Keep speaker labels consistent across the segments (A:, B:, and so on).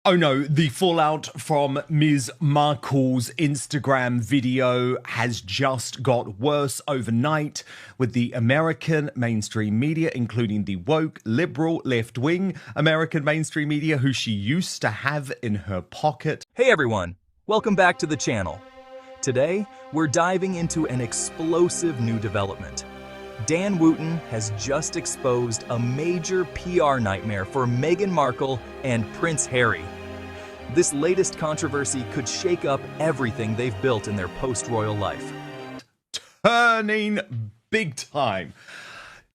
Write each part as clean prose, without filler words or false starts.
A: Oh no, the fallout from Ms. Markle's Instagram video has just got worse overnight, with the American mainstream media, including the woke, liberal, left-wing American mainstream media who she used to have in her pocket.
B: Hey everyone, welcome back to the channel. Today, we're diving into an explosive new development. Dan Wootton has just exposed a major PR nightmare for Meghan Markle and Prince Harry. This latest controversy could shake up everything they've built in their post-royal life.
A: Turning big time.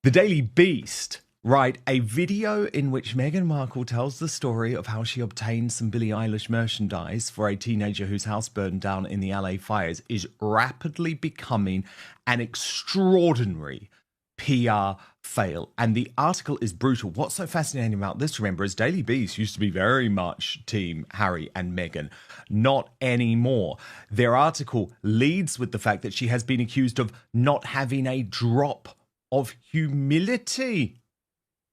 A: The Daily Beast write a video in which Meghan Markle tells the story of how she obtained some Billie Eilish merchandise for a teenager whose house burned down in the LA fires is rapidly becoming an extraordinary PR fail. And the article is brutal. What's so fascinating about this, remember, is Daily Beast used to be very much team Harry and Meghan. Not anymore. Their article leads with the fact that she has been accused of not having a drop of humility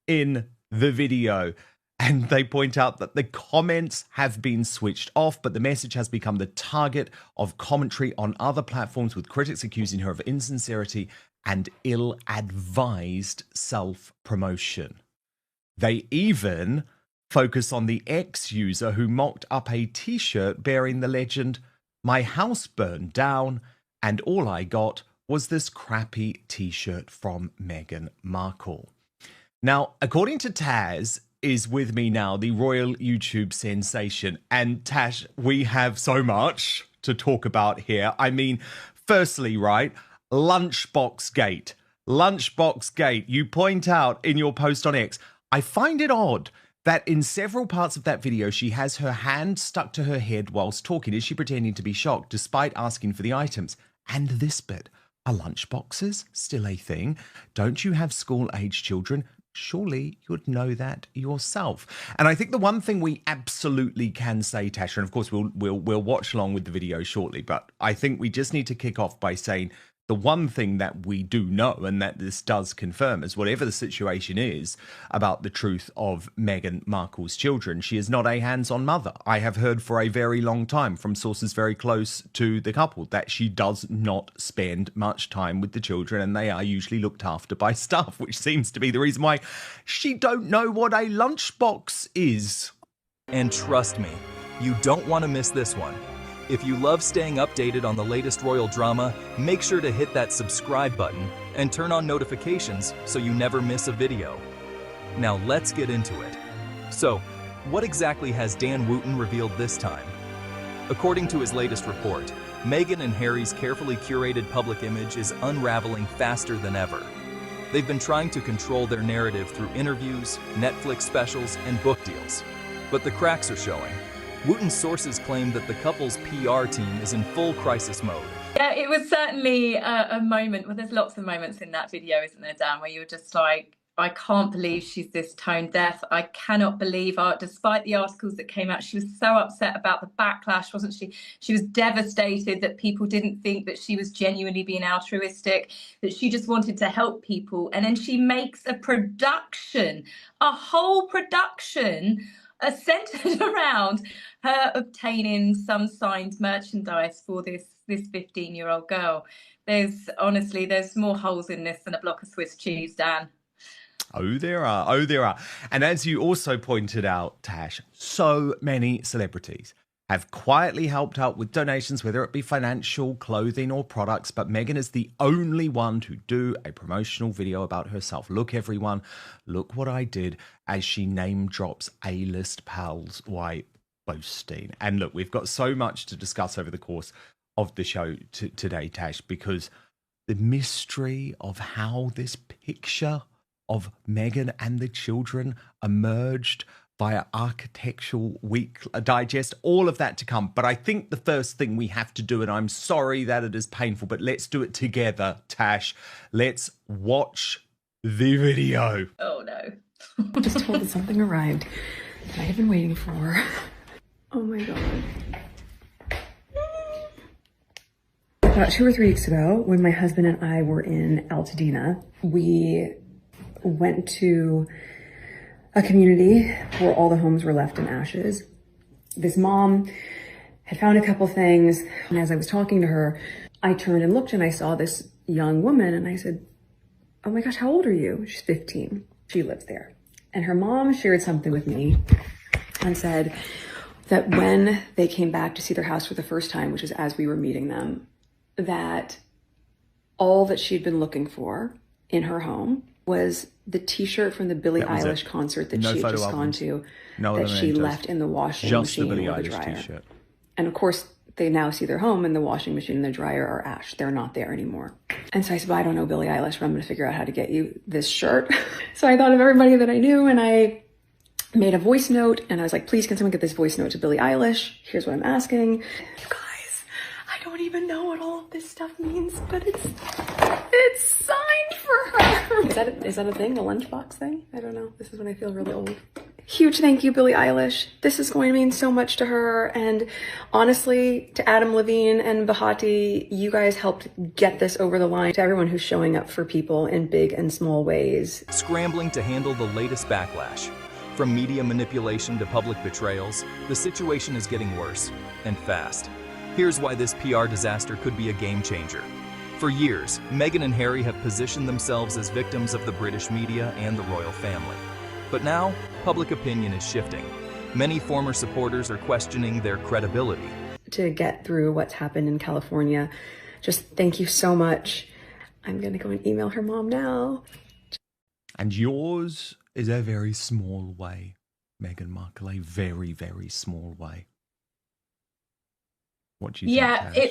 A: in the video. And they point out that the comments have been switched off, but the message has become the target of commentary on other platforms, with critics accusing her of insincerity and ill-advised self-promotion. They even focus on the ex-user who mocked up a t-shirt bearing the legend, "My house burned down, and all I got was this crappy t-shirt from Meghan Markle." Now, according to Taz, is with me now, the royal YouTube sensation. And Tash, we have so much to talk about here. I mean, firstly, right, Lunchbox Gate. Lunchbox Gate. You point out in your post on X, I find it odd that in several parts of that video, she has her hand stuck to her head whilst talking. Is she pretending to be shocked despite asking for the items? And this bit, are lunchboxes still a thing? Don't you have school-age children? Surely you'd know that yourself. And I think the one thing we absolutely can say, Tasha, and of course we'll watch along with the video shortly, but I think we just need to kick off by saying the one thing that we do know, and that this does confirm, is whatever the situation is about the truth of Meghan Markle's children, she is not a hands-on mother. I have heard for a very long time from sources very close to the couple that she does not spend much time with the children, and they are usually looked after by staff, which seems to be the reason why she don't know what a lunchbox is.
B: And trust me, you don't want to miss this one. If you love staying updated on the latest royal drama, make sure to hit that subscribe button and turn on notifications so you never miss a video. Now let's get into it. So, what exactly has Dan Wootton revealed this time? According to his latest report, Meghan and Harry's carefully curated public image is unraveling faster than ever. They've been trying to control their narrative through interviews, Netflix specials, and book deals. But the cracks are showing. Wootton's sources claim that the couple's PR team is in full crisis mode.
C: Yeah, it was certainly a moment. Well, there's lots of moments in that video, isn't there, Dan, where you're just like, I can't believe she's this tone deaf. I cannot believe her. Despite the articles that came out, she was so upset about the backlash, wasn't she? She was devastated that people didn't think that she was genuinely being altruistic, that she just wanted to help people. And then she makes a production, a whole production, centered around her obtaining some signed merchandise for this 15-year-old girl. There's more holes in this than a block of Swiss cheese, Dan.
A: Oh, there are. Oh, there are. And as you also pointed out, Tash, so many celebrities have quietly helped out with donations, whether it be financial, clothing, or products. But Meghan is the only one to do a promotional video about herself. Look, everyone, look what I did, as she name drops A-list pals. Why, boasting. And look, we've got so much to discuss over the course of the show today, Tash, because the mystery of how this picture of Meghan and the children emerged via Architectural Week Digest, all of that to come. But I think the first thing we have to do, and I'm sorry that it is painful, but let's do it together, Tash. Let's watch the video.
C: Oh, no.
D: Just told that something arrived that I have been waiting for. Oh, my God. About 2 or 3 weeks ago, when my husband and I were in Altadena, we went to a community where all the homes were left in ashes. This mom had found a couple things, and as I was talking to her, I turned and looked and I saw this young woman, and I said, "Oh my gosh, how old are you?" She's 15. She lives there. And her mom shared something with me and said that when they came back to see their house for the first time, which is as we were meeting them, that all that she'd been looking for in her home was the t-shirt from the Billie Eilish concert that she had just gone to, that she left in the washing machine or the dryer. And of course, they now see their home and the washing machine and the dryer are ash. They're not there anymore. And so I said, "Well, I don't know Billie Eilish, but I'm going to figure out how to get you this shirt." So I thought of everybody that I knew, and I made a voice note, and I was like, "Please, can someone get this voice note to Billie Eilish? Here's what I'm asking." You guys, I don't even know what all of this stuff means, but it's signed for her. Is that a thing? A lunchbox thing? I don't know. This is when I feel really old. Huge thank you, Billie Eilish. This is going to mean so much to her. And honestly, to Adam Levine and Bahati, you guys helped get this over the line. To everyone who's showing up for people in big and small ways.
B: Scrambling to handle the latest backlash. From media manipulation to public betrayals, the situation is getting worse, and fast. Here's why this PR disaster could be a game changer. For years, Meghan and Harry have positioned themselves as victims of the British media and the royal family. But now, public opinion is shifting. Many former supporters are questioning their credibility.
D: To get through what's happened in California, just thank you so much. I'm going to go and email her mom now.
A: And yours is a very small way, Meghan Markle, a very, very small way. What do you think, Tash?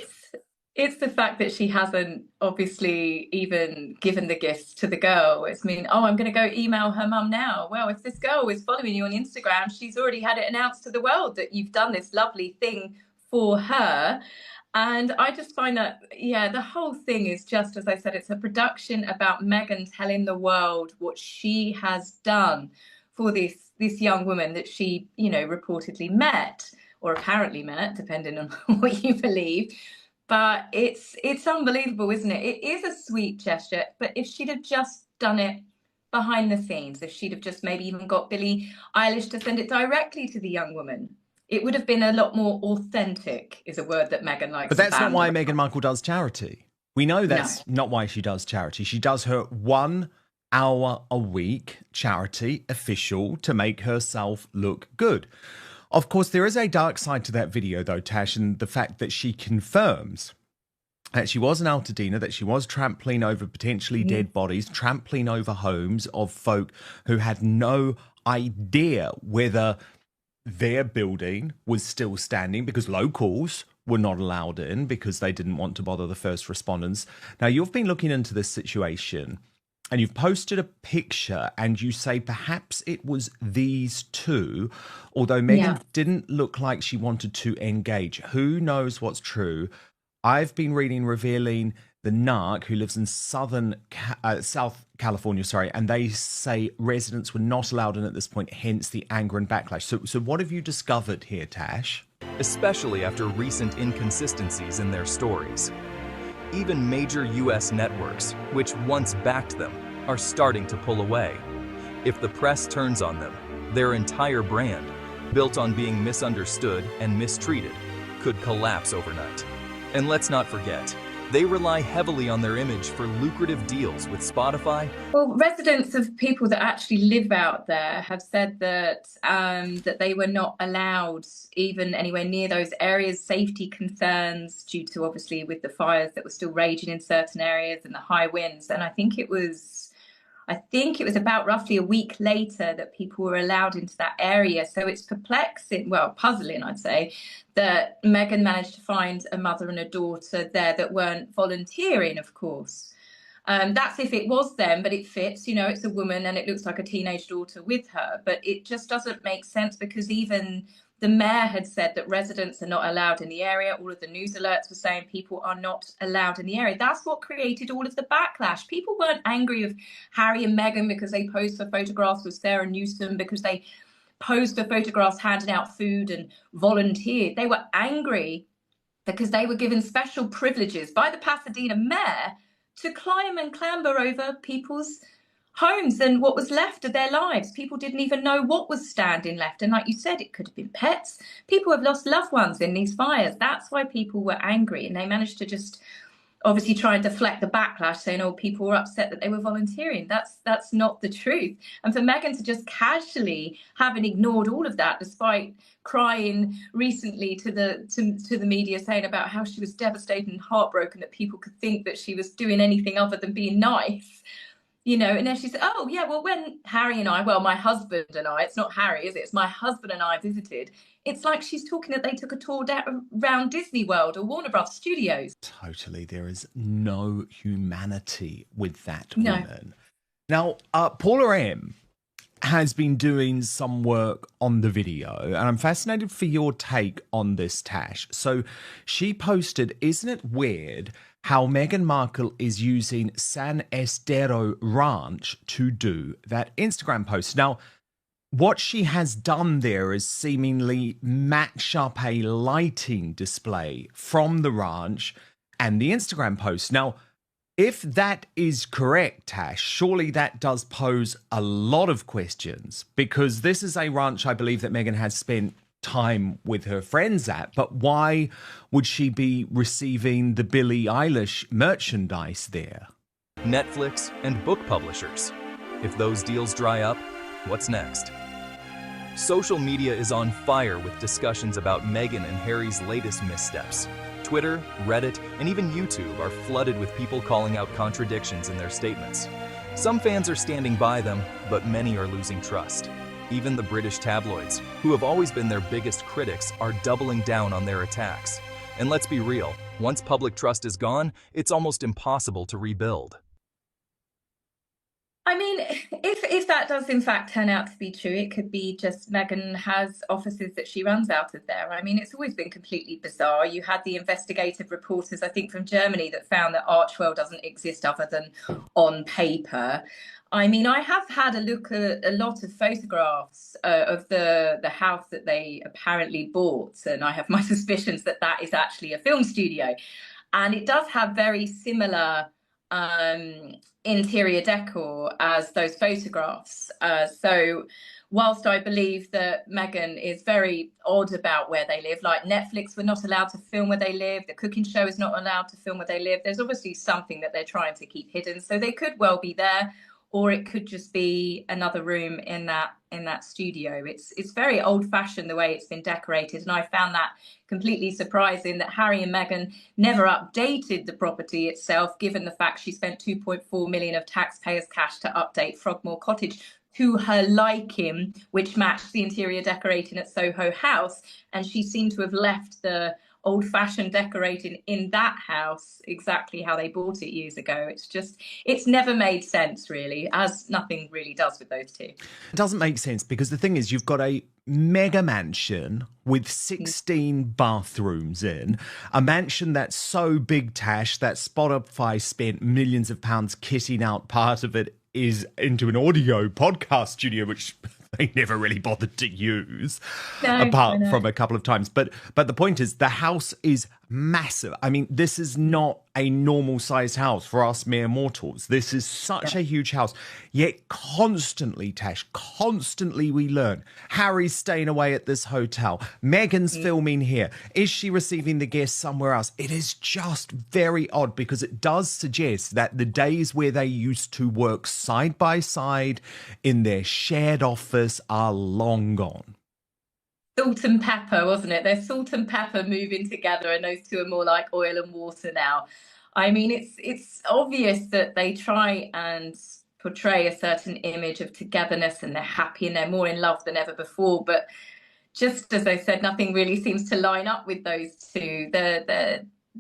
C: It's the fact that she hasn't obviously even given the gifts to the girl. It's I'm going to go email her mum now. Well, if this girl is following you on Instagram, she's already had it announced to the world that you've done this lovely thing for her. And I just find that, the whole thing is just, as I said, it's a production about Meghan telling the world what she has done for this young woman that she, reportedly met, or apparently met, depending on what you believe. But it's unbelievable, isn't it? It is a sweet gesture, but if she'd have just done it behind the scenes, if she'd have just maybe even got Billie Eilish to send it directly to the young woman, it would have been a lot more authentic, is a word that Meghan likes.
A: But that's not why Meghan Markle does charity. We know that's not why she does charity. She does her 1 hour a week charity official to make herself look good. Of course, there is a dark side to that video, though, Tash, and the fact that she confirms that she was in Altadena, that she was trampling over potentially dead bodies, trampling over homes of folk who had no idea whether their building was still standing, because locals were not allowed in because they didn't want to bother the first responders. Now, you've been looking into this situation and you've posted a picture and you say perhaps it was these two, although Meghan didn't look like she wanted to engage. Who knows what's true? I've been reading revealing the narc who lives in South California, and they say residents were not allowed in at this point, hence the anger and backlash. So what have you discovered here, Tash?
B: Especially after recent inconsistencies in their stories. Even major US networks, which once backed them, are starting to pull away. If the press turns on them, their entire brand, built on being misunderstood and mistreated, could collapse overnight. And let's not forget, they rely heavily on their image for lucrative deals with Spotify.
C: Well, residents of people that actually live out there have said that that they were not allowed even anywhere near those areas, safety concerns due to obviously with the fires that were still raging in certain areas and the high winds. And I think it was about roughly a week later that people were allowed into that area. So it's puzzling, I'd say, that Meghan managed to find a mother and a daughter there that weren't volunteering, of course. That's if it was them, but it fits, it's a woman and it looks like a teenage daughter with her. But it just doesn't make sense because even the mayor had said that residents are not allowed in the area. All of the news alerts were saying people are not allowed in the area. That's what created all of the backlash. People weren't angry with Harry and Meghan because they posed for photographs with Sarah Newsom, because they posed for photographs handing out food and volunteered. They were angry because they were given special privileges by the Pasadena mayor to climb and clamber over people's homes and what was left of their lives. People didn't even know what was standing left. And like you said, it could have been pets. People have lost loved ones in these fires. That's why people were angry. And they managed to just obviously try and deflect the backlash, saying, oh, people were upset that they were volunteering. That's not the truth. And for Meghan to just casually having ignored all of that, despite crying recently to the media, saying about how she was devastated and heartbroken that people could think that she was doing anything other than being nice. You know, and then she said, oh, yeah, well, when Harry and I, well, my husband and I, it's not Harry, is it? It's my husband and I visited. It's like she's talking that they took a tour around Disney World or Warner Bros. Studios.
A: Totally. There is no humanity with that
C: No.
A: woman. Now, Paula M has been doing some work on the video, and I'm fascinated for your take on this, Tash. So she posted, isn't it weird how Meghan Markle is using San Estero Ranch to do that Instagram post? Now, what she has done there is seemingly match up a lighting display from the ranch and the Instagram post. Now, if that is correct, Tash, surely that does pose a lot of questions, because this is a ranch I believe that Meghan has spent time with her friends at, but why would she be receiving the Billie Eilish merchandise there?
B: Netflix and book publishers. If those deals dry up, what's next? Social media is on fire with discussions about Meghan and Harry's latest missteps. Twitter, Reddit, and even YouTube are flooded with people calling out contradictions in their statements. Some fans are standing by them, but many are losing trust. Even the British tabloids, who have always been their biggest critics, are doubling down on their attacks. And let's be real, once public trust is gone, it's almost impossible to rebuild.
C: I mean, if that does in fact turn out to be true, it could be just Meghan has offices that she runs out of there. I mean, it's always been completely bizarre. You had the investigative reporters, I think, from Germany that found that Archwell doesn't exist other than on paper. I mean, I have had a look at a lot of photographs of the house that they apparently bought, and I have my suspicions that that is actually a film studio. And it does have very similar interior decor as those photographs. So whilst I believe that Meghan is very odd about where they live, like Netflix were not allowed to film where they live, the cooking show is not allowed to film where they live, there's obviously something that they're trying to keep hidden. So they could well be there, or it could just be another room in that studio. It's very old-fashioned the way it's been decorated, and I found that completely surprising that Harry and Meghan never updated the property itself, given the fact she spent 2.4 million of taxpayers' cash to update Frogmore Cottage to her liking, which matched the interior decorating at Soho House, and she seemed to have left the old-fashioned decorating in that house exactly how they bought it years ago. It's never made sense, really, as nothing really does with those two.
A: It doesn't make sense because the thing is, you've got a mega mansion with 16 bathrooms in, a mansion that's so big, Tash, that Spotify spent millions of pounds kitting out part of it is into an audio podcast studio, which they never really bothered to use, apart from a couple of times. But the point is, the house is massive. I mean, this is not a normal sized house for us mere mortals. This is such a huge house. Yet constantly, Tash, constantly we learn Harry's staying away at this hotel. Meghan's filming here. Is she receiving the guests somewhere else? It is just very odd, because it does suggest that the days where they used to work side by side in their shared office are long gone.
C: Salt and pepper, wasn't it? They're salt and pepper moving together, and those two are more like oil and water now. I mean, it's obvious that they try and portray a certain image of togetherness, and they're happy and they're more in love than ever before. But just as I said, nothing really seems to line up with those two.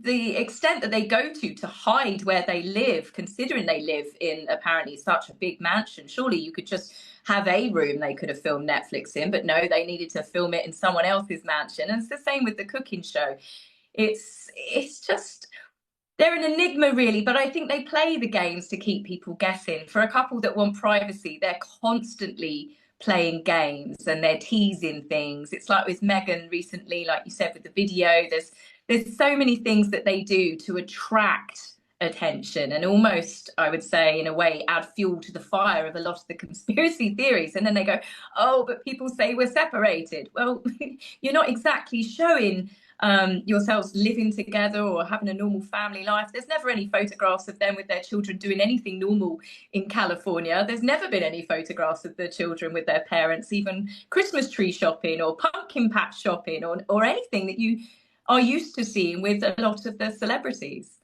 C: The extent that they go to hide where they live, considering they live in apparently such a big mansion. Surely you could just have a room they could have filmed Netflix in, but no, they needed to film it in someone else's mansion. And it's the same with the cooking show. It's just, they're an enigma, really, but I think they play the games to keep people guessing. For a couple that want privacy, they're constantly playing games and they're teasing things. It's like with Meghan recently, like you said, with the video, there's so many things that they do to attract attention and almost, I would say, in a way, add fuel to the fire of a lot of the conspiracy theories. And then they go, oh, but people say we're separated. Well, you're not exactly showing yourselves living together or having a normal family life. There's never any photographs of them with their children doing anything normal in California. There's never been any photographs of the children with their parents, even Christmas tree shopping or pumpkin patch shopping or anything that you are used to seeing with a lot of the celebrities.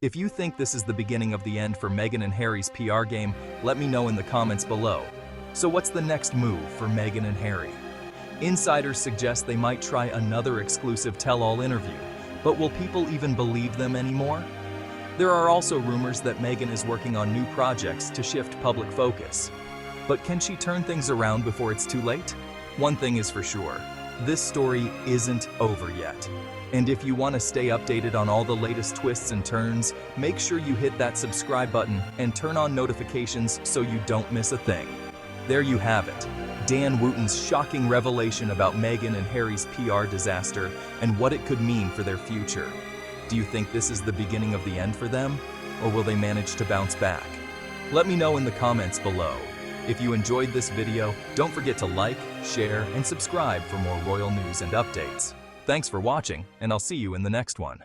B: If you think this is the beginning of the end for Meghan and Harry's PR game, let me know in the comments below. So what's the next move for Meghan and Harry? Insiders suggest they might try another exclusive tell-all interview, but will people even believe them anymore? There are also rumors that Meghan is working on new projects to shift public focus. But can she turn things around before it's too late? One thing is for sure, this story isn't over yet. And if you want to stay updated on all the latest twists and turns, make sure you hit that subscribe button and turn on notifications so you don't miss a thing. There you have it. Dan Wootton's shocking revelation about Meghan and Harry's PR disaster and what it could mean for their future. Do you think this is the beginning of the end for them, or will they manage to bounce back? Let me know in the comments below. If you enjoyed this video, don't forget to like, share, and subscribe for more royal news and updates. Thanks for watching, and I'll see you in the next one.